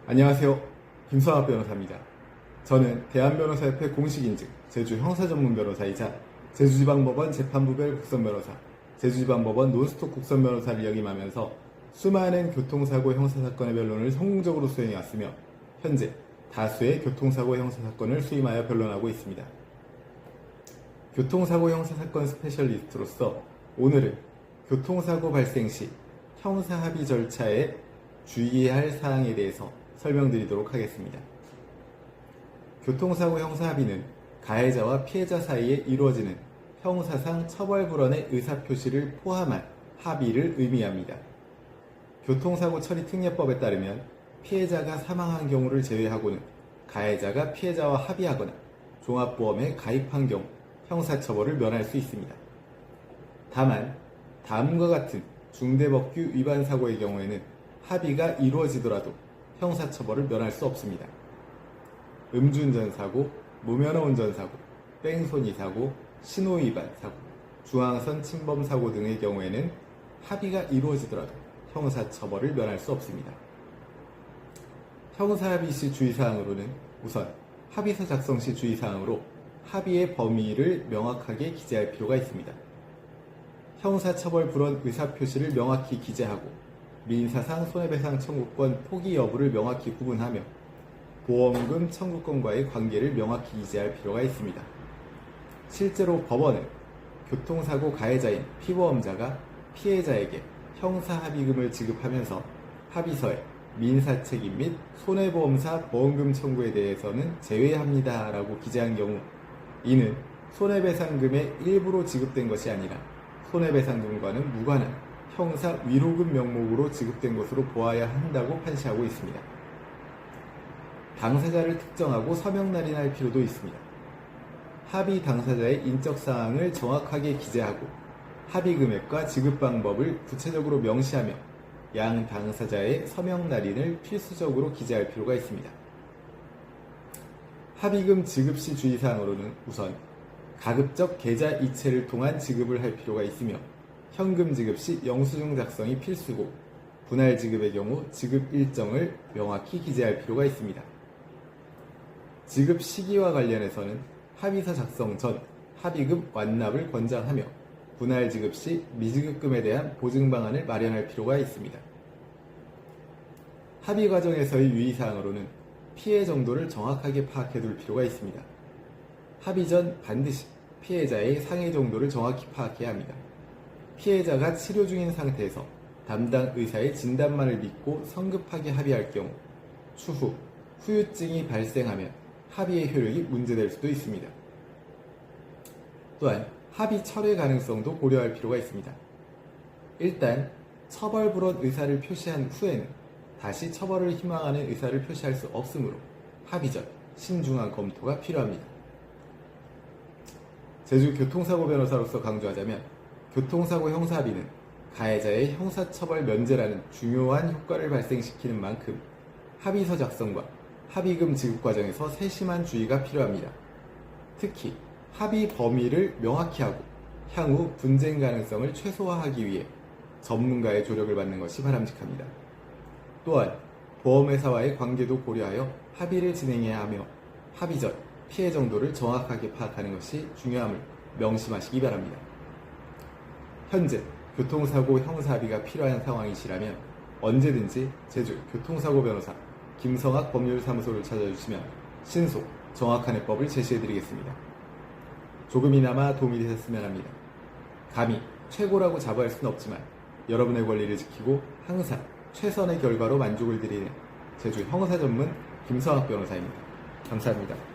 안녕하세요. 김성학 변호사입니다. 저는 대한변호사협회 공식인증 제주 형사전문변호사이자 제주지방법원 재판부별 국선변호사, 제주지방법원 논스톱 국선변호사를 역임하면서 수많은 교통사고 형사사건의 변론을 성공적으로 수행해왔으며 현재 다수의 교통사고 형사사건을 수임하여 변론하고 있습니다. 교통사고 형사사건 스페셜리스트로서 오늘은 교통사고 발생 시 형사합의 절차에 주의해야 할 사항에 대해서 설명드리도록 하겠습니다. 교통사고 형사합의는 가해자와 피해자 사이에 이루어지는 형사상 처벌불원의 의사표시를 포함한 합의를 의미합니다. 교통사고 처리 특례법에 따르면 피해자가 사망한 경우를 제외하고는 가해자가 피해자와 합의하거나 종합보험에 가입한 경우 형사처벌을 면할 수 있습니다. 다만 다음과 같은 중대법규 위반 사고의 경우에는 합의가 이루어지더라도 형사처벌을 면할 수 없습니다. 음주운전사고, 무면허운전사고, 뺑소니사고, 신호위반 사고, 중앙선 침범사고 등의 경우에는 합의가 이루어지더라도 형사처벌을 면할 수 없습니다. 형사합의 시 주의사항으로는 우선 합의서 작성 시 주의사항으로 합의의 범위를 명확하게 기재할 필요가 있습니다. 형사처벌불원 의사표시를 명확히 기재하고 민사상 손해배상 청구권 포기 여부를 명확히 구분하며 보험금 청구권과의 관계를 명확히 기재할 필요가 있습니다. 실제로 법원은 교통사고 가해자인 피보험자가 피해자에게 형사합의금을 지급하면서 합의서에 민사책임 및 손해보험사 보험금 청구에 대해서는 제외합니다 라고 기재한 경우 이는 손해배상금의 일부로 지급된 것이 아니라 손해배상금과는 무관한 형사 위로금 명목으로 지급된 것으로 보아야 한다고 판시하고 있습니다. 당사자를 특정하고 서명 날인할 필요도 있습니다. 합의 당사자의 인적사항을 정확하게 기재하고 합의 금액과 지급 방법을 구체적으로 명시하며 양 당사자의 서명 날인을 필수적으로 기재할 필요가 있습니다. 합의금 지급 시 주의사항으로는 우선 가급적 계좌 이체를 통한 지급을 할 필요가 있으며 현금 지급 시 영수증 작성이 필수고 분할 지급의 경우 지급 일정을 명확히 기재할 필요가 있습니다. 지급 시기와 관련해서는 합의서 작성 전 합의금 완납을 권장하며 분할 지급 시 미지급금에 대한 보증 방안을 마련할 필요가 있습니다. 합의 과정에서의 유의사항으로는 피해 정도를 정확하게 파악해 둘 필요가 있습니다. 합의 전 반드시 피해자의 상해 정도를 정확히 파악해야 합니다. 피해자가 치료 중인 상태에서 담당 의사의 진단만을 믿고 성급하게 합의할 경우 추후 후유증이 발생하면 합의의 효력이 문제될 수도 있습니다. 또한 합의 철회 가능성도 고려할 필요가 있습니다. 일단 처벌불원 의사를 표시한 후에는 다시 처벌을 희망하는 의사를 표시할 수 없으므로 합의 전 신중한 검토가 필요합니다. 제주 교통사고 변호사로서 강조하자면 교통사고 형사합의는 가해자의 형사처벌 면제라는 중요한 효과를 발생시키는 만큼 합의서 작성과 합의금 지급 과정에서 세심한 주의가 필요합니다. 특히 합의 범위를 명확히 하고 향후 분쟁 가능성을 최소화하기 위해 전문가의 조력을 받는 것이 바람직합니다. 또한 보험회사와의 관계도 고려하여 합의를 진행해야 하며 합의 전 피해 정도를 정확하게 파악하는 것이 중요함을 명심하시기 바랍니다. 현재 교통사고 형사합의가 필요한 상황이시라면 언제든지 제주 교통사고 변호사 김성학 법률사무소를 찾아주시면 신속, 정확한 해법을 제시해드리겠습니다. 조금이나마 도움이 되셨으면 합니다. 감히 최고라고 자부할 수는 없지만 여러분의 권리를 지키고 항상 최선의 결과로 만족을 드리는 제주 형사 전문 김성학 변호사입니다. 감사합니다.